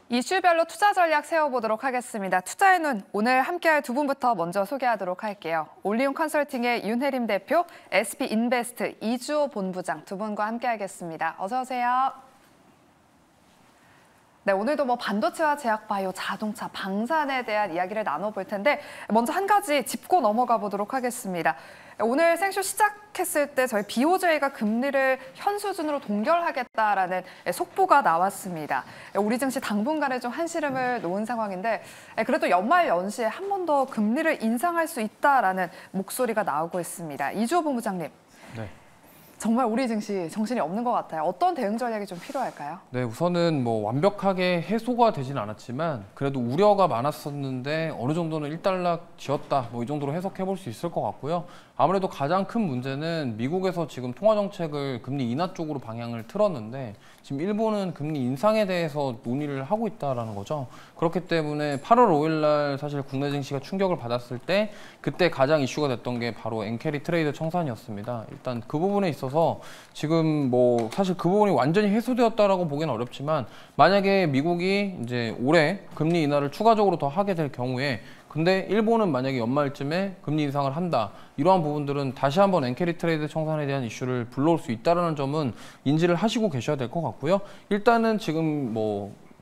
이슈별로 투자 전략 세워보도록 하겠습니다. 투자의 눈, 오늘 함께할 두 분부터 먼저 소개하도록 할게요. 올리온 컨설팅의 윤혜림 대표, SB인베스트 이주호 본부장 두 분과 함께하겠습니다. 어서 오세요. 네, 오늘도 반도체와 제약바이오, 자동차, 방산에 대한 이야기를 나눠볼 텐데 먼저 한 가지 짚고 넘어가 보도록 하겠습니다. 오늘 생쇼 시작했을 때 저희 BOJ가 금리를 현 수준으로 동결하겠다라는 속보가 나왔습니다. 우리 증시 당분간은 좀 한시름을 놓은 상황인데 그래도 연말 연시에 한 번 더 금리를 인상할 수 있다라는 목소리가 나오고 있습니다. 이주호 본부장님. 네. 정말 우리 증시 정신이 없는 것 같아요. 어떤 대응 전략이 좀 필요할까요? 네, 우선은 완벽하게 해소가 되진 않았지만 그래도 우려가 많았었는데 어느 정도는 일단락 지었다 이 정도로 해석해 볼 수 있을 것 같고요. 아무래도 가장 큰 문제는 미국에서 지금 통화 정책을 금리 인하 쪽으로 방향을 틀었는데 지금 일본은 금리 인상에 대해서 논의를 하고 있다라는 거죠. 그렇기 때문에 8월 5일 날 사실 국내 증시가 충격을 받았을 때 그때 가장 이슈가 됐던 게 바로 엔캐리 트레이드 청산이었습니다. 일단 그 부분에 있어서 지금 사실 그 부분이 완전히 해소되었다라고 보기는 어렵지만 만약에 미국이 이제 올해 금리 인하를 추가적으로 더 하게 될 경우에 근데 일본은 만약에 연말쯤에 금리 인상을 한다. 이러한 부분들은 다시 한번 엔캐리 트레이드 청산에 대한 이슈를 불러올 수 있다는 점은 인지를 하시고 계셔야 될 것 같고요. 일단은 지금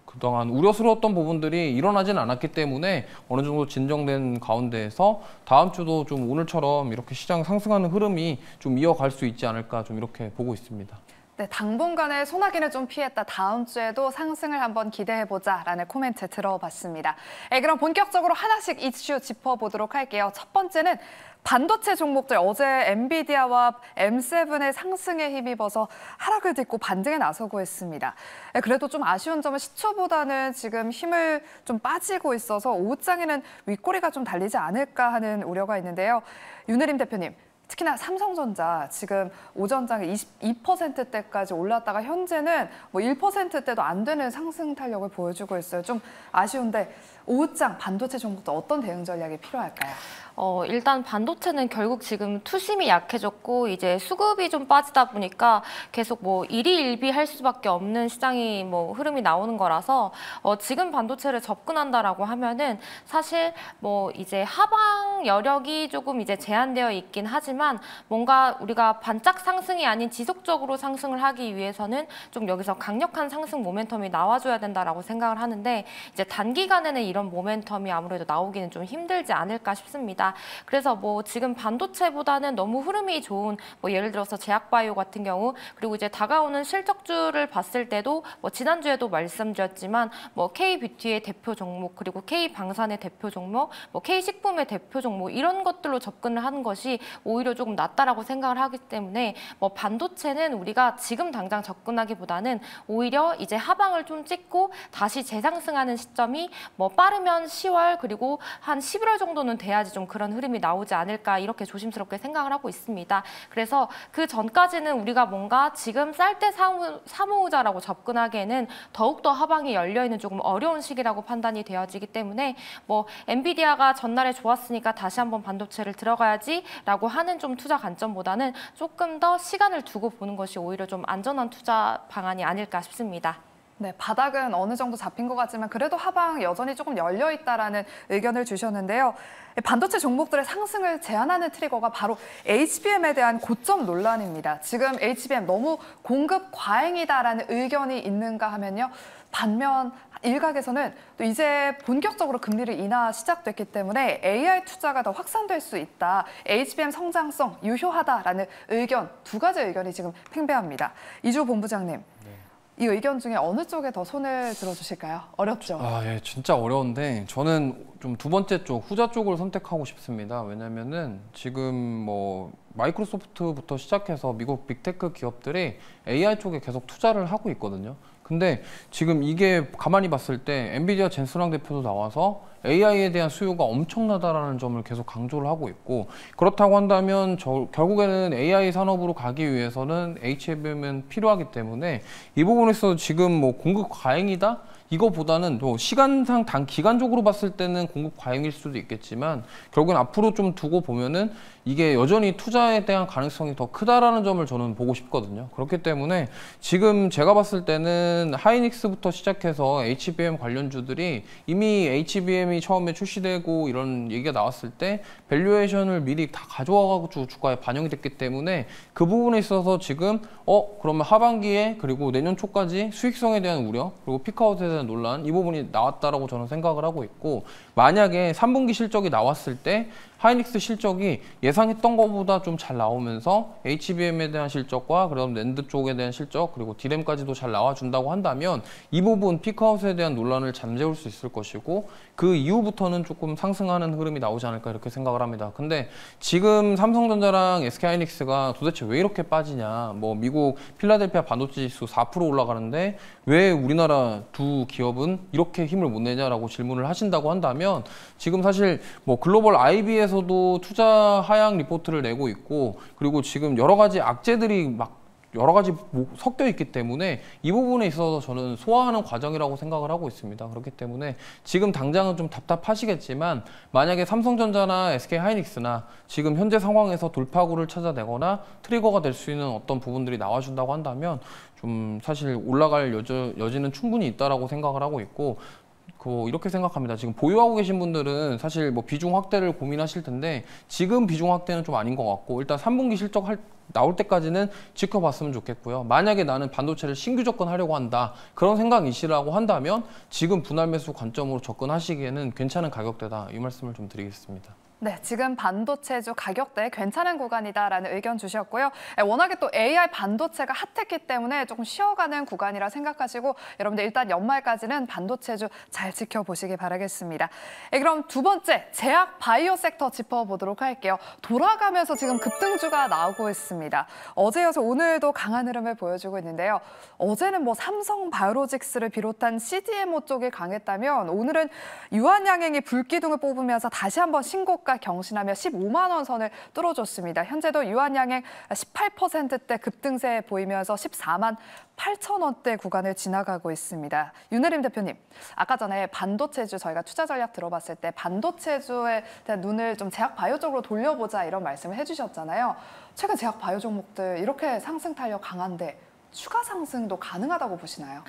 그동안 우려스러웠던 부분들이 일어나진 않았기 때문에 어느 정도 진정된 가운데에서 다음 주도 좀 오늘처럼 이렇게 시장 상승하는 흐름이 좀 이어갈 수 있지 않을까 좀 이렇게 보고 있습니다. 네, 당분간의 소나기는 좀 피했다. 다음 주에도 상승을 한번 기대해보자라는 코멘트 들어봤습니다. 그럼 본격적으로 하나씩 이슈 짚어보도록 할게요. 첫 번째는 반도체 종목들 어제 엔비디아와 M7의 상승에 힘입어서 하락을 딛고 반등에 나서고 있습니다. 그래도 좀 아쉬운 점은 시초보다는 지금 힘을 좀 빠지고 있어서 오후장에는 윗꼬리가 좀 달리지 않을까 하는 우려가 있는데요. 윤혜림 대표님. 특히나 삼성전자 지금 오전장에 22%대까지 올랐다가 현재는 1%대도 안 되는 상승 탄력을 보여주고 있어요. 좀 아쉬운데 오후장 반도체 종목도 어떤 대응 전략이 필요할까요? 일단 반도체는 결국 지금 투심이 약해졌고 이제 수급이 좀 빠지다 보니까 계속 일희일비할 수밖에 없는 시장이 흐름이 나오는 거라서 지금 반도체를 접근한다라고 하면은 사실 이제 하방 여력이 조금 이제 제한되어 있긴 하지만 뭔가 우리가 반짝 상승이 아닌 지속적으로 상승을 하기 위해서는 좀 여기서 강력한 상승 모멘텀이 나와줘야 된다라고 생각을 하는데 이제 단기간에는 이런 모멘텀이 아무래도 나오기는 좀 힘들지 않을까 싶습니다. 그래서 지금 반도체보다는 너무 흐름이 좋은 예를 들어서 제약바이오 같은 경우 그리고 이제 다가오는 실적주를 봤을 때도 지난주에도 말씀드렸지만 K뷰티의 대표 종목 그리고 K방산의 대표 종목 K식품의 대표 종목 이런 것들로 접근을 하는 것이 오히려 조금 낫다라고 생각을 하기 때문에 반도체는 우리가 지금 당장 접근하기보다는 오히려 이제 하방을 좀 찍고 다시 재상승하는 시점이 빠르면 10월 그리고 한 11월 정도는 돼야지 좀 그런 흐름이 나오지 않을까 이렇게 조심스럽게 생각을 하고 있습니다. 그래서 그 전까지는 우리가 뭔가 지금 쌀 때 사모으자라고 접근하기에는 더욱더 하방이 열려있는 조금 어려운 시기라고 판단이 되어지기 때문에 엔비디아가 전날에 좋았으니까 다시 한번 반도체를 들어가야지라고 하는 좀 투자 관점보다는 조금 더 시간을 두고 보는 것이 오히려 좀 안전한 투자 방안이 아닐까 싶습니다. 네, 바닥은 어느 정도 잡힌 것 같지만 그래도 하방 여전히 조금 열려있다라는 의견을 주셨는데요. 반도체 종목들의 상승을 제한하는 트리거가 바로 HBM에 대한 고점 논란입니다. 지금 HBM 너무 공급 과잉이다라는 의견이 있는가 하면요. 반면 일각에서는 또 이제 본격적으로 금리를 인하 시작됐기 때문에 AI 투자가 더 확산될 수 있다. HBM 성장성 유효하다라는 의견, 두 가지 의견이 지금 팽배합니다. 이주호 본부장님. 이 의견 중에 어느 쪽에 더 손을 들어주실까요? 어렵죠? 예, 진짜 어려운데 저는 좀 두 번째 쪽, 후자 쪽을 선택하고 싶습니다. 왜냐면은 지금 마이크로소프트부터 시작해서 미국 빅테크 기업들이 AI 쪽에 계속 투자를 하고 있거든요. 근데 지금 이게 가만히 봤을 때 엔비디아 젠슨왕 대표도 나와서 AI에 대한 수요가 엄청나다라는 점을 계속 강조를 하고 있고 그렇다고 한다면 결국에는 AI 산업으로 가기 위해서는 HBM은 필요하기 때문에 이 부분에서 지금 공급 과잉이다? 이거보다는 또 시간상 기간적으로 봤을 때는 공급 과잉일 수도 있겠지만 결국엔 앞으로 좀 두고 보면은 이게 여전히 투자에 대한 가능성이 더 크다라는 점을 저는 보고 싶거든요. 그렇기 때문에 지금 제가 봤을 때는 하이닉스부터 시작해서 HBM 관련주들이 이미 HBM이 처음에 출시되고 이런 얘기가 나왔을 때 밸류에이션을 미리 다 가져와가지고 주가에 반영이 됐기 때문에 그 부분에 있어서 지금 그러면 하반기에 그리고 내년 초까지 수익성에 대한 우려 그리고 피크아웃에 대한 논란 이 부분이 나왔다라고 저는 생각을 하고 있고, 만약에 3분기 실적이 나왔을 때 하이닉스 실적이 예상했던 것보다 좀 잘 나오면서 HBM에 대한 실적과 그다음 낸드 쪽에 대한 실적 그리고 D램까지도 잘 나와준다고 한다면 이 부분 피크아웃에 대한 논란을 잠재울 수 있을 것이고, 그 이후부터는 조금 상승하는 흐름이 나오지 않을까 이렇게 생각을 합니다. 근데 지금 삼성전자랑 SK하이닉스가 도대체 왜 이렇게 빠지냐, 뭐 미국 필라델피아 반도체 지수 4% 올라가는데 왜 우리나라 두 기업은 이렇게 힘을 못 내냐라고 질문을 하신다고 한다면, 지금 사실 뭐 글로벌 IB에서도 투자 하향 리포트를 내고 있고, 그리고 지금 여러 가지 악재들이 막 여러 가지 섞여 있기 때문에 이 부분에 있어서 저는 소화하는 과정이라고 생각을 하고 있습니다. 그렇기 때문에 지금 당장은 좀 답답하시겠지만, 만약에 삼성전자나 SK하이닉스나 지금 현재 상황에서 돌파구를 찾아내거나 트리거가 될 수 있는 어떤 부분들이 나와준다고 한다면 좀 사실 올라갈 여지는 충분히 있다라고 생각을 하고 있고, 이렇게 생각합니다. 지금 보유하고 계신 분들은 사실 뭐 비중 확대를 고민하실 텐데 지금 비중 확대는 좀 아닌 것 같고, 일단 3분기 실적 나올 때까지는 지켜봤으면 좋겠고요. 만약에 나는 반도체를 신규 접근하려고 한다, 그런 생각이시라고 한다면 지금 분할 매수 관점으로 접근하시기에는 괜찮은 가격대다, 이 말씀을 좀 드리겠습니다. 네, 지금 반도체주 가격대 괜찮은 구간이다라는 의견 주셨고요. 워낙에 또 AI 반도체가 핫했기 때문에 조금 쉬어가는 구간이라 생각하시고, 여러분들 일단 연말까지는 반도체주 잘 지켜보시기 바라겠습니다. 그럼 두 번째, 제약 바이오 섹터 짚어보도록 할게요. 돌아가면서 지금 급등주가 나오고 있습니다. 어제여서 오늘도 강한 흐름을 보여주고 있는데요. 어제는 뭐 삼성 바이오로직스를 비롯한 CDMO 쪽이 강했다면 오늘은 유한양행이 불기둥을 뽑으면서 다시 한번 신고가 경신하며 15만 원 선을 뚫어줬습니다. 현재도 유한양행 18%대 급등세 보이면서 14만 8천 원대 구간을 지나가고 있습니다. 윤혜림 대표님, 아까 전에 반도체주 저희가 투자 전략 들어봤을 때 반도체주에 대한 눈을 좀 제약 바이오 쪽으로 돌려보자 이런 말씀을 해주셨잖아요. 최근 제약 바이오 종목들 이렇게 상승 탄력 강한데 추가 상승도 가능하다고 보시나요?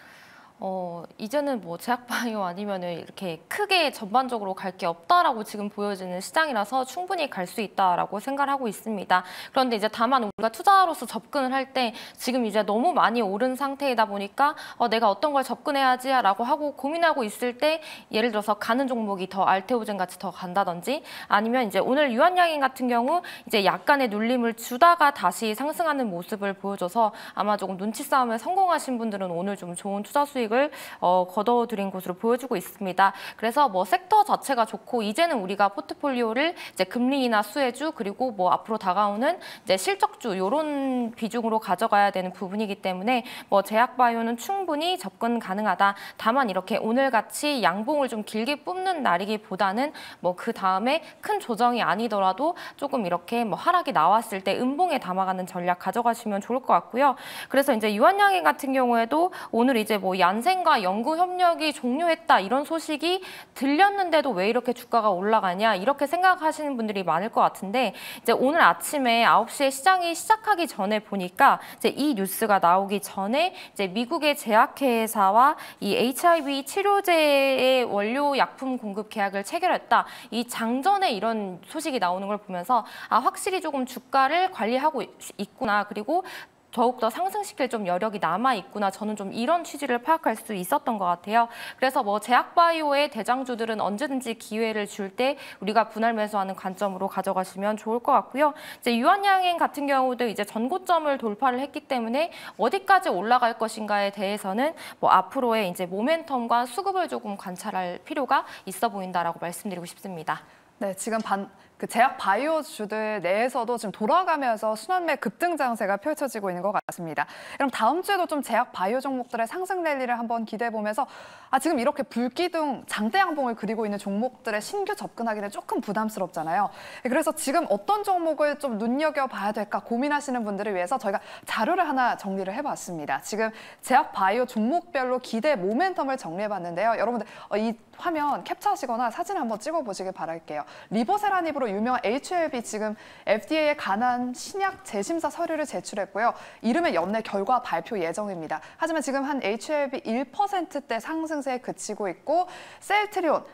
이제는 뭐 제약바이오 아니면은 이렇게 크게 전반적으로 갈 게 없다라고 지금 보여지는 시장이라서 충분히 갈 수 있다라고 생각을 하고 있습니다. 그런데 이제 다만 우리가 투자로서 접근을 할 때 지금 이제 너무 많이 오른 상태이다 보니까 내가 어떤 걸 접근해야지라고 하고 고민하고 있을 때, 예를 들어서 가는 종목이 더 알테오젠 같이 더 간다든지, 아니면 이제 오늘 유한양행 같은 경우 이제 약간의 눌림을 주다가 다시 상승하는 모습을 보여줘서 아마 조금 눈치 싸움에 성공하신 분들은 오늘 좀 좋은 투자 수익을 거둬들인 것으로 보여주고 있습니다. 그래서 뭐 섹터 자체가 좋고, 이제는 우리가 포트폴리오를 이제 금리나 수혜주 그리고 뭐 앞으로 다가오는 이제 실적주 이런 비중으로 가져가야 되는 부분이기 때문에 뭐 제약바이오는 충분히 접근 가능하다. 다만 이렇게 오늘같이 양봉을 좀 길게 뽑는 날이기보다는 뭐 그 다음에 큰 조정이 아니더라도 조금 이렇게 뭐 하락이 나왔을 때 음봉에 담아가는 전략 가져가시면 좋을 것 같고요. 그래서 이제 유한양행 같은 경우에도 오늘 이제 뭐 얀센과 연구 협력이 종료했다 이런 소식이 들렸는데도 왜 이렇게 주가가 올라가냐 이렇게 생각하시는 분들이 많을 것 같은데, 이제 오늘 아침에 9시에 시장이 시작하기 전에 보니까 이제 이 뉴스가 나오기 전에 이제 미국의 제약회사와 이 HIV 치료제의 원료 약품 공급 계약을 체결했다. 이 장전에 이런 소식이 나오는 걸 보면서 확실히 조금 주가를 관리하고 있구나. 그리고 더욱더 상승시킬 좀 여력이 남아있구나. 저는 좀 이런 취지를 파악할 수 있었던 것 같아요. 그래서 뭐 제약바이오의 대장주들은 언제든지 기회를 줄 때 우리가 분할 매수하는 관점으로 가져가시면 좋을 것 같고요. 이제 유한양행 같은 경우도 이제 전고점을 돌파를 했기 때문에 어디까지 올라갈 것인가에 대해서는 뭐 앞으로의 이제 모멘텀과 수급을 조금 관찰할 필요가 있어 보인다라고 말씀드리고 싶습니다. 네, 지금 그 제약 바이오주들 내에서도 지금 돌아가면서 순환매 급등 장세가 펼쳐지고 있는 것 같습니다. 그럼 다음 주에도 좀 제약 바이오 종목들의 상승 랠리를 한번 기대해 보면서 지금 이렇게 불기둥 장대 양봉을 그리고 있는 종목들의 신규 접근하기는 조금 부담스럽잖아요. 그래서 지금 어떤 종목을 좀 눈여겨봐야 될까 고민하시는 분들을 위해서 저희가 자료를 하나 정리를 해봤습니다. 지금 제약 바이오 종목별로 기대 모멘텀을 정리해봤는데요. 여러분들 이 화면 캡처하시거나 사진 한번 찍어보시길 바랄게요. 리보세라닙으로 신약으로 유명한 HLB 지금 FDA에 관한 신약 재심사 서류를 제출했고요. 이르면 연내 결과 발표 예정입니다. 하지만 지금 한 HLB 1%대 상승세에 그치고 있고 셀트리온,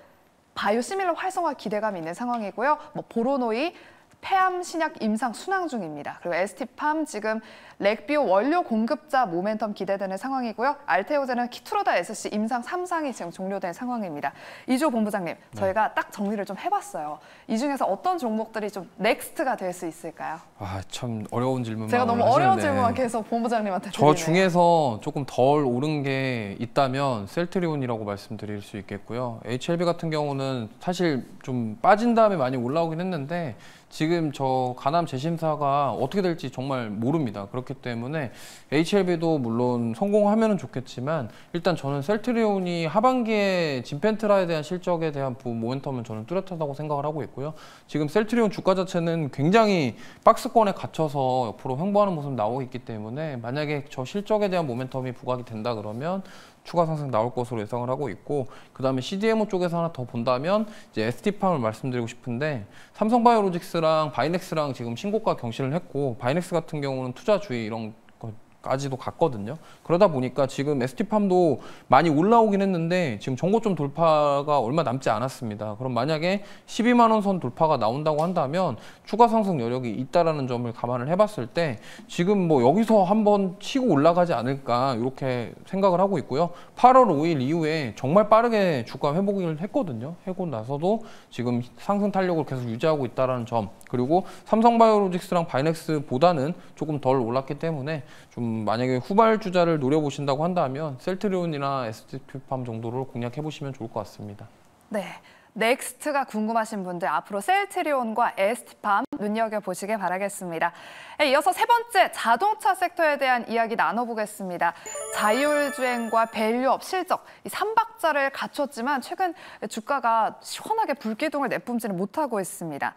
바이오시밀러 활성화 기대감이 있는 상황이고요. 뭐 보로노이, 폐암 신약 임상 순항 중입니다. 그리고 ST팜 지금 렉비오 원료 공급자 모멘텀 기대되는 상황이고요. 알테오제는 키투로다 SC 임상 3상이 지금 종료된 상황입니다. 이주호 본부장님, 저희가 딱 정리를 좀 해봤어요. 이 중에서 어떤 종목들이 좀 넥스트가 될 수 있을까요? 아, 참 어려운 질문만 제가 너무 어려운 하시는데. 질문만 계속 본부장님한테 저 드리네요. 중에서 조금 덜 오른 게 있다면 셀트리온이라고 말씀드릴 수 있겠고요. HLB 같은 경우는 사실 좀 빠진 다음에 많이 올라오긴 했는데 지금 저 간암 재심사가 어떻게 될지 정말 모릅니다. 그렇기 때문에 HLB도 물론 성공하면 좋겠지만 일단 저는 셀트리온이 하반기에 진펜트라에 대한 실적에 대한 모멘텀은 저는 뚜렷하다고 생각을 하고 있고요. 지금 셀트리온 주가 자체는 굉장히 박스권에 갇혀서 옆으로 횡보하는 모습 나오고 있기 때문에 만약에 저 실적에 대한 모멘텀이 부각이 된다 그러면 추가 상승 나올 것으로 예상을 하고 있고, 그 다음에 CDMO 쪽에서 하나 더 본다면 이제 ST팜을 말씀드리고 싶은데 삼성바이오로직스랑 바이넥스랑 지금 신고가 경신을 했고 바이넥스 같은 경우는 투자주의 이런 까지도 갔거든요. 그러다 보니까 지금 ST팜도 많이 올라오긴 했는데 지금 전고점 돌파가 얼마 남지 않았습니다. 그럼 만약에 12만 원 선 돌파가 나온다고 한다면 추가 상승 여력이 있다라는 점을 감안을 해봤을 때 지금 뭐 여기서 한번 치고 올라가지 않을까 이렇게 생각을 하고 있고요. 8월 5일 이후에 정말 빠르게 주가 회복을 했거든요. 해고 나서도 지금 상승 탄력을 계속 유지하고 있다는 점, 그리고 삼성바이오로직스랑 바이넥스보다는 조금 덜 올랐기 때문에 좀 만약에 후발주자를 노려보신다고 한다면 셀트리온이나 ST팜 정도를 공략해보시면 좋을 것 같습니다. 네. 넥스트가 궁금하신 분들 앞으로 셀트리온과 ST팜 눈여겨보시길 바라겠습니다. 이어서 세 번째 자동차 섹터에 대한 이야기 나눠보겠습니다. 자율주행과 밸류업, 실적, 이 3박자를 갖췄지만 최근 주가가 시원하게 불기둥을 내뿜지는 못하고 있습니다.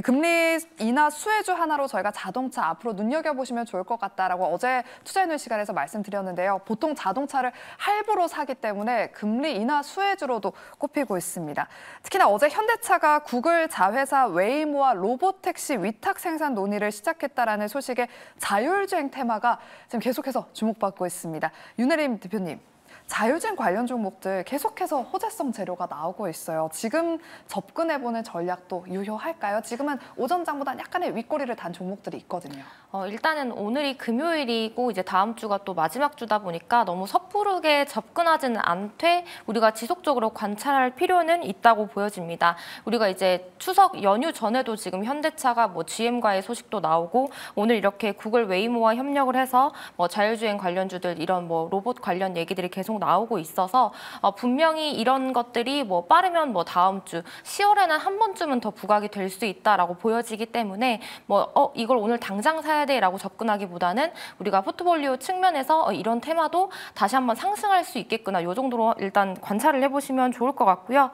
금리 인하 수혜주 하나로 저희가 자동차 앞으로 눈여겨보시면 좋을 것 같다라고 어제 투자인을 시간에서 말씀드렸는데요. 보통 자동차를 할부로 사기 때문에 금리 인하 수혜주로도 꼽히고 있습니다. 특히나 어제 현대차가 구글 자회사 웨이모와 로보택시 위탁 생산 논의를 시작했다라는 소식에 자율주행 테마가 지금 계속해서 주목받고 있습니다. 윤혜림 대표님, 자율주행 관련 종목들 계속해서 호재성 재료가 나오고 있어요. 지금 접근해보는 전략도 유효할까요? 지금은 오전장보다 약간의 윗꼬리를 단 종목들이 있거든요. 일단은 오늘이 금요일이고 이제 다음 주가 또 마지막 주다 보니까 너무 섣부르게 접근하지는 않되 우리가 지속적으로 관찰할 필요는 있다고 보여집니다. 우리가 이제 추석 연휴 전에도 지금 현대차가 뭐 GM과의 소식도 나오고 오늘 이렇게 구글 웨이모와 협력을 해서 뭐 자율주행 관련주들 이런 뭐 로봇 관련 얘기들이 계속 나오고 있어서 분명히 이런 것들이 뭐 빠르면 뭐 다음 주 10월에는 한 번쯤은 더 부각이 될 수 있다라고 보여지기 때문에 뭐 이걸 오늘 당장 사야 돼라고 접근하기보다는 우리가 포트폴리오 측면에서 이런 테마도 다시 한번 상승할 수 있겠구나 이 정도로 일단 관찰을 해보시면 좋을 것 같고요.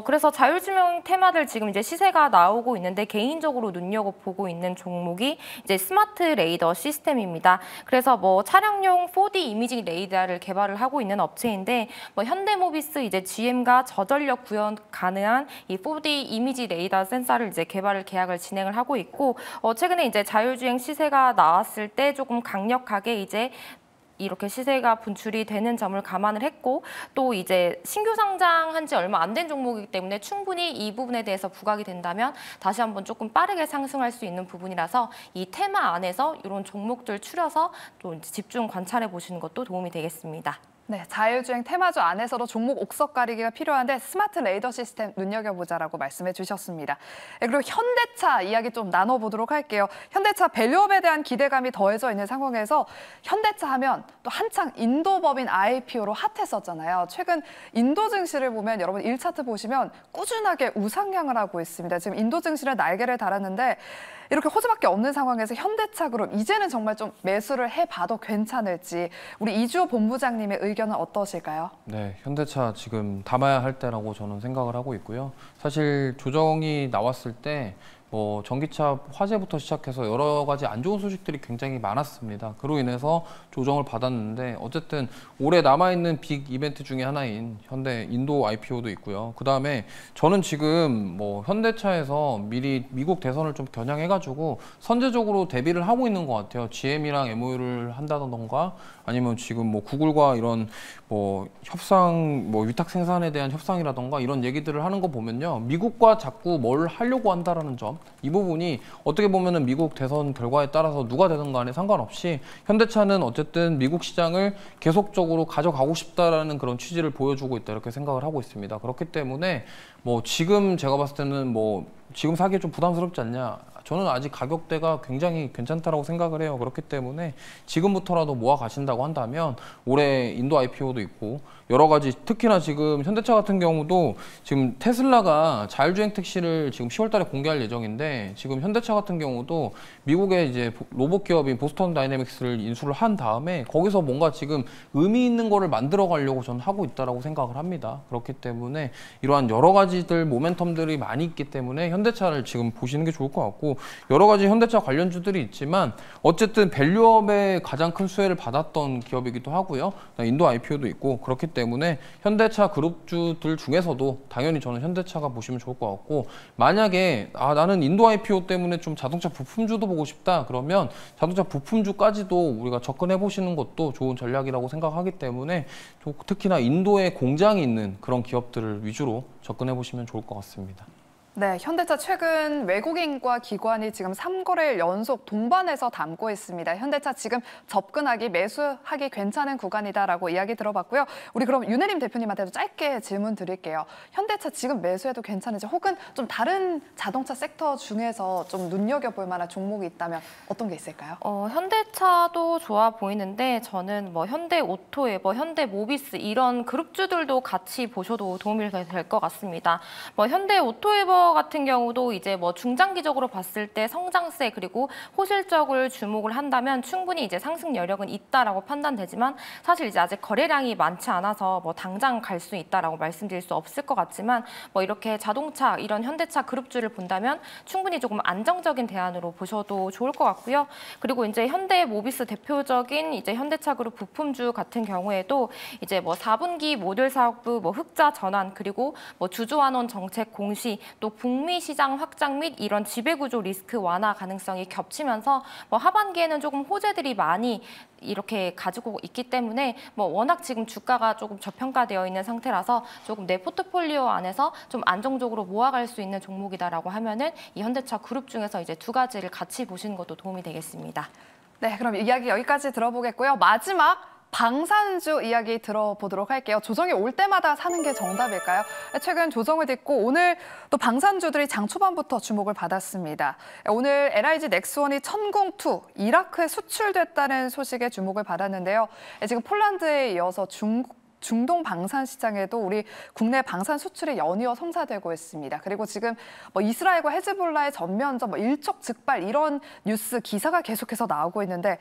그래서 자율주행 테마들 지금 이제 시세가 나오고 있는데 개인적으로 눈여겨보고 있는 종목이 이제 스마트 레이더 시스템입니다. 그래서 뭐 차량용 4D 이미징 레이더를 개발을 하고 있는 업체인데 뭐 현대모비스 이제 GM과 저전력 구현 가능한 이 4D 이미지 레이더 센서를 이제 개발을 계약을 진행을 하고 있고 최근에 이제 자율주행 시세가 나왔을 때 조금 강력하게 이제 이렇게 시세가 분출이 되는 점을 감안을 했고 또 이제 신규 상장한 지 얼마 안 된 종목이기 때문에 충분히 이 부분에 대해서 부각이 된다면 다시 한번 조금 빠르게 상승할 수 있는 부분이라서 이 테마 안에서 이런 종목들 추려서 또 이제 집중 관찰해 보시는 것도 도움이 되겠습니다. 네, 자율주행 테마주 안에서도 종목 옥석 가리기가 필요한데 스마트 레이더 시스템 눈여겨보자라고 말씀해 주셨습니다. 그리고 현대차 이야기 좀 나눠보도록 할게요. 현대차 밸류업에 대한 기대감이 더해져 있는 상황에서 현대차 하면 또 한창 인도법인 IPO로 핫했었잖아요. 최근 인도 증시를 보면 여러분 1차트 보시면 꾸준하게 우상향을 하고 있습니다. 지금 인도 증시는 날개를 달았는데 이렇게 호재밖에 없는 상황에서 현대차 그룹 이제는 정말 좀 매수를 해봐도 괜찮을지 우리 이주호 본부장님의 의견은 어떠실까요? 네, 현대차 지금 담아야 할 때라고 저는 생각을 하고 있고요. 사실 조정이 나왔을 때 뭐 전기차 화재부터 시작해서 여러 가지 안 좋은 소식들이 굉장히 많았습니다. 그로 인해서 조정을 받았는데 어쨌든 올해 남아있는 빅 이벤트 중에 하나인 현대 인도 IPO도 있고요. 그 다음에 저는 지금 뭐 현대차에서 미리 미국 대선을 좀 겨냥해가지고 선제적으로 대비를 하고 있는 것 같아요. GM이랑 MOU를 한다던가 아니면 지금 뭐 구글과 이런 뭐 협상, 뭐 위탁 생산에 대한 협상이라던가 이런 얘기들을 하는 거 보면요. 미국과 자꾸 뭘 하려고 한다라는 점, 이 부분이 어떻게 보면은 미국 대선 결과에 따라서 누가 되든 간에 상관없이 현대차는 어쨌든 미국 시장을 계속적으로 가져가고 싶다라는 그런 취지를 보여주고 있다 이렇게 생각을 하고 있습니다. 그렇기 때문에 뭐 지금 제가 봤을 때는 뭐 지금 사기에 좀 부담스럽지 않냐? 저는 아직 가격대가 굉장히 괜찮다라고 생각을 해요. 그렇기 때문에 지금부터라도 모아 가신다고 한다면 올해 인도 IPO도 있고 여러 가지, 특히나 지금 현대차 같은 경우도 지금 테슬라가 자율주행 택시를 지금 10월 달에 공개할 예정인데 지금 현대차 같은 경우도 미국의 이제 로봇 기업인 보스턴 다이내믹스를 인수를 한 다음에 거기서 뭔가 지금 의미 있는 거를 만들어 가려고 저는 하고 있다라고 생각을 합니다. 그렇기 때문에 이러한 여러 가지들 모멘텀들이 많이 있기 때문에 현대차를 지금 보시는 게 좋을 것 같고 여러 가지 현대차 관련주들이 있지만 어쨌든 밸류업에 가장 큰 수혜를 받았던 기업이기도 하고요. 인도 IPO도 있고 그렇기 때문에 현대차 그룹주들 중에서도 당연히 저는 현대차가 보시면 좋을 것 같고 만약에 나는 인도 IPO 때문에 좀 자동차 부품주도 보고 싶다 그러면 자동차 부품주까지도 우리가 접근해 보시는 것도 좋은 전략이라고 생각하기 때문에 특히나 인도에 공장이 있는 그런 기업들을 위주로 접근해 보시면 좋을 것 같습니다. 네, 현대차 최근 외국인과 기관이 지금 3거래일 연속 동반해서 담고 있습니다. 현대차 지금 접근하기, 매수하기 괜찮은 구간이다라고 이야기 들어봤고요. 우리 그럼 윤혜림 대표님한테도 짧게 질문 드릴게요. 현대차 지금 매수해도 괜찮은지 혹은 좀 다른 자동차 섹터 중에서 좀 눈여겨볼 만한 종목이 있다면 어떤 게 있을까요? 현대차도 좋아 보이는데 저는 뭐 현대오토에버, 현대모비스 이런 그룹주들도 같이 보셔도 도움이 될 것 같습니다. 뭐 현대오토에버 같은 경우도 이제 뭐 중장기적으로 봤을 때 성장세 그리고 호실적을 주목을 한다면 충분히 이제 상승 여력은 있다라고 판단되지만 사실 이제 아직 거래량이 많지 않아서 뭐 당장 갈 수 있다라고 말씀드릴 수 없을 것 같지만 뭐 이렇게 자동차 이런 현대차 그룹주를 본다면 충분히 조금 안정적인 대안으로 보셔도 좋을 것 같고요. 그리고 이제 현대모비스 대표적인 이제 현대차 그룹 부품주 같은 경우에도 이제 뭐 4분기 모듈 사업부 뭐 흑자 전환 그리고 뭐 주주환원 정책 공시 또 북미 시장 확장 및 이런 지배구조 리스크 완화 가능성이 겹치면서 뭐 하반기에는 조금 호재들이 많이 이렇게 가지고 있기 때문에 뭐 워낙 지금 주가가 조금 저평가되어 있는 상태라서 조금 내 포트폴리오 안에서 좀 안정적으로 모아갈 수 있는 종목이다라고 하면은 이 현대차 그룹 중에서 이제 두 가지를 같이 보시는 것도 도움이 되겠습니다. 네, 그럼 이야기 여기까지 들어보겠고요. 마지막 방산주 이야기 들어보도록 할게요. 조정이 올 때마다 사는 게 정답일까요? 최근 조정을 딛고 오늘 또 방산주들이 장 초반부터 주목을 받았습니다. 오늘 LIG 넥스원이 천공2 이라크에 수출됐다는 소식에 주목을 받았는데요. 지금 폴란드에 이어서 중동 방산 시장에도 우리 국내 방산 수출이 연이어 성사되고 있습니다. 그리고 지금 뭐 이스라엘과 헤즈볼라의 전면전, 뭐 일촉즉발 이런 뉴스 기사가 계속해서 나오고 있는데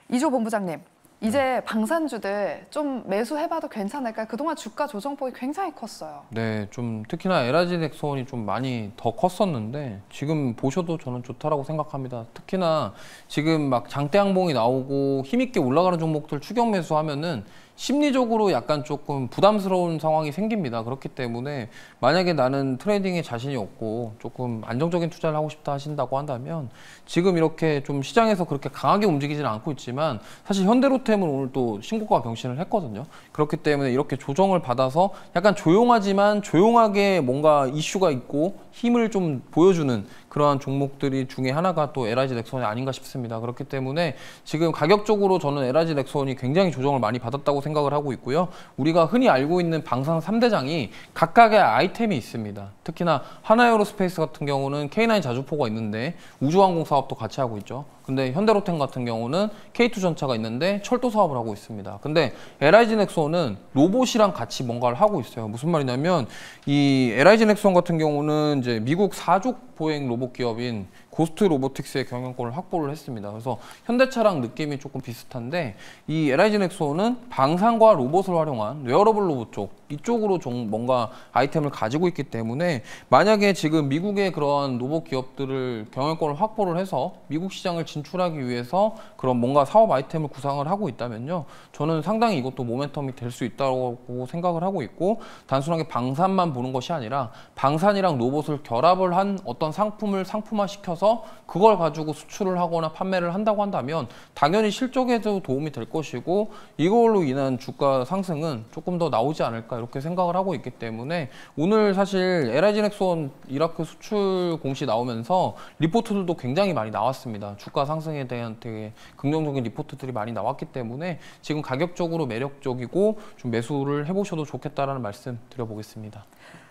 이조 본부장님. 이제 방산주들 좀 매수해봐도 괜찮을까요? 그동안 주가 조정폭이 굉장히 컸어요. 네, 좀 특히나 LIG 넥스원이 좀 많이 더 컸었는데 지금 보셔도 저는 좋다라고 생각합니다. 특히나 지금 막 장대 양봉이 나오고 힘있게 올라가는 종목들 추격 매수하면은 심리적으로 약간 조금 부담스러운 상황이 생깁니다. 그렇기 때문에 만약에 나는 트레이딩에 자신이 없고 조금 안정적인 투자를 하고 싶다 하신다고 한다면 지금 이렇게 좀 시장에서 그렇게 강하게 움직이지는 않고 있지만 사실 현대로템은 오늘 또 신고가 경신을 했거든요. 그렇기 때문에 이렇게 조정을 받아서 약간 조용하지만 조용하게 뭔가 이슈가 있고 힘을 좀 보여주는 그러한 종목들이 중에 하나가 또 LIG 넥스원이 아닌가 싶습니다. 그렇기 때문에 지금 가격적으로 저는 LIG 넥스원이 굉장히 조정을 많이 받았다고 생각을 하고 있고요. 우리가 흔히 알고 있는 방산 3대장이 각각의 아이템이 있습니다. 특히나 하나에어로스페이스 같은 경우는 K9 자주포가 있는데 우주항공 사업도 같이 하고 있죠. 근데 현대로템 같은 경우는 K2 전차가 있는데 철도 사업을 하고 있습니다. 근데 LIG 넥스원은 로봇이랑 같이 뭔가를 하고 있어요. 무슨 말이냐면 이 LIG 넥스원 같은 경우는 이제 미국 4족 보행 로봇 기업인 고스트 로보틱스의 경영권을 확보를 했습니다. 그래서 현대차랑 느낌이 조금 비슷한데 이 LIG 넥스원은 방산과 로봇을 활용한 웨어러블 로봇 쪽 이쪽으로 좀 뭔가 아이템을 가지고 있기 때문에 만약에 지금 미국의 그런 로봇 기업들을 경영권을 확보를 해서 미국 시장을 진출하기 위해서 그런 뭔가 사업 아이템을 구상을 하고 있다면요. 저는 상당히 이것도 모멘텀이 될 수 있다고 생각을 하고 있고 단순하게 방산만 보는 것이 아니라 방산이랑 로봇을 결합을 한 어떤 상품을 상품화시켜서 그걸 가지고 수출을 하거나 판매를 한다고 한다면 당연히 실적에도 도움이 될 것이고 이걸로 인한 주가 상승은 조금 더 나오지 않을까 이렇게 생각을 하고 있기 때문에 오늘 사실 LIG 넥스원 이라크 수출 공시 나오면서 리포트들도 굉장히 많이 나왔습니다. 주가 상승에 대한 되게 긍정적인 리포트들이 많이 나왔기 때문에 지금 가격적으로 매력적이고 좀 매수를 해보셔도 좋겠다라는 말씀 드려보겠습니다.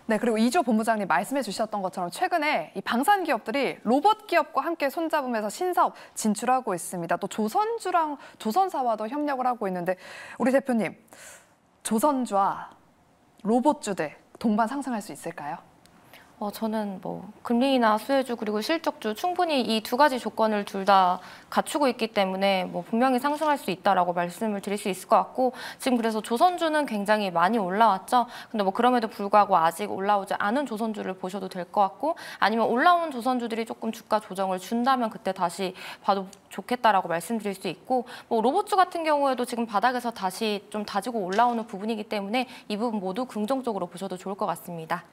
네, 그리고 이주호 본부장님 말씀해 주셨던 것처럼 최근에 이 방산 기업들이 로봇 기업과 함께 손잡으면서 신사업 진출하고 있습니다. 또 조선주랑 조선사와도 협력을 하고 있는데 우리 대표님, 조선주와 로봇주들 동반 상승할 수 있을까요? 저는 뭐 금리나 수혜주 그리고 실적주 충분히 이 두 가지 조건을 둘 다 갖추고 있기 때문에 뭐 분명히 상승할 수 있다라고 말씀을 드릴 수 있을 것 같고 지금 그래서 조선주는 굉장히 많이 올라왔죠. 근데 뭐 그럼에도 불구하고 아직 올라오지 않은 조선주를 보셔도 될 것 같고 아니면 올라온 조선주들이 조금 주가 조정을 준다면 그때 다시 봐도 좋겠다라고 말씀드릴 수 있고 뭐 로봇주 같은 경우에도 지금 바닥에서 다시 좀 다지고 올라오는 부분이기 때문에 이 부분 모두 긍정적으로 보셔도 좋을 것 같습니다.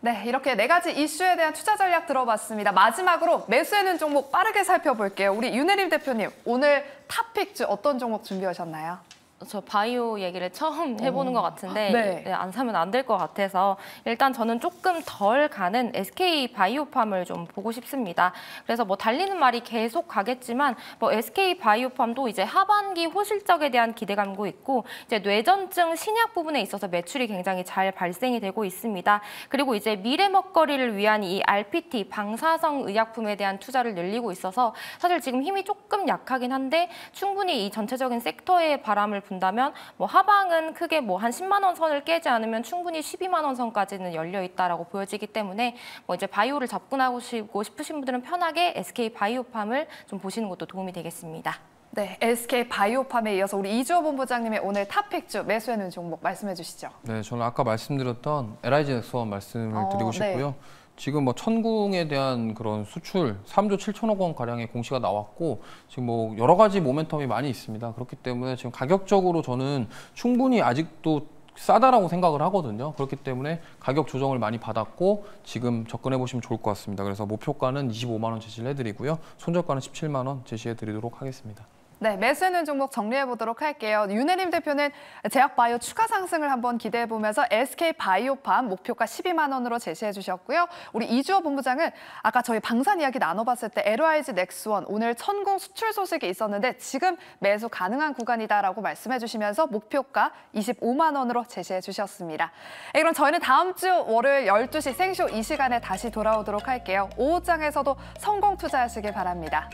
네, 이렇게 네 가지 이슈에 대한 투자 전략 들어봤습니다. 마지막으로 매수해는 종목 빠르게 살펴볼게요. 우리 윤혜림 대표님, 오늘 탑픽주 어떤 종목 준비하셨나요? 저 바이오 얘기를 처음 해보는 것 같은데 네. 안 사면 안 될 것 같아서 일단 저는 조금 덜 가는 SK 바이오팜을 좀 보고 싶습니다. 그래서 뭐 달리는 말이 계속 가겠지만 뭐 SK 바이오팜도 이제 하반기 호실적에 대한 기대감도 있고 이제 뇌전증 신약 부분에 있어서 매출이 굉장히 잘 발생이 되고 있습니다. 그리고 이제 미래 먹거리를 위한 이 RPT 방사성 의약품에 대한 투자를 늘리고 있어서 사실 지금 힘이 조금 약하긴 한데 충분히 이 전체적인 섹터의 바람을 분다면 뭐 하방은 크게 뭐 한 10만 원 선을 깨지 않으면 충분히 12만 원 선까지는 열려 있다라고 보여지기 때문에 뭐 이제 바이오를 접근하고 싶으신 분들은 편하게 SK 바이오팜을 좀 보시는 것도 도움이 되겠습니다. 네, SK 바이오팜에 이어서 우리 이주호 본부장님의 오늘 탑픽주 매수해는 종목 말씀해 주시죠. 네, 저는 아까 말씀드렸던 LIG 넥스원 말씀을 드리고 싶고요. 네. 지금 뭐 천궁에 대한 그런 수출 3조 7천억 원 가량의 공시가 나왔고 지금 뭐 여러 가지 모멘텀이 많이 있습니다. 그렇기 때문에 지금 가격적으로 저는 충분히 아직도 싸다라고 생각을 하거든요. 그렇기 때문에 가격 조정을 많이 받았고 지금 접근해 보시면 좋을 것 같습니다. 그래서 목표가는 25만 원 제시를 해드리고요. 손절가는 17만 원 제시해 드리도록 하겠습니다. 네, 매수해는 종목 정리해 보도록 할게요. 윤혜림 대표는 제약바이오 추가 상승을 한번 기대해 보면서 SK 바이오팜 목표가 12만 원으로 제시해 주셨고요. 우리 이주호 본부장은 아까 저희 방산 이야기 나눠봤을 때 LIG 넥스원 오늘 천궁 수출 소식이 있었는데 지금 매수 가능한 구간이다라고 말씀해 주시면서 목표가 25만 원으로 제시해 주셨습니다. 네, 그럼 저희는 다음 주 월요일 12시 생쇼 이 시간에 다시 돌아오도록 할게요. 오후장에서도 성공 투자하시길 바랍니다.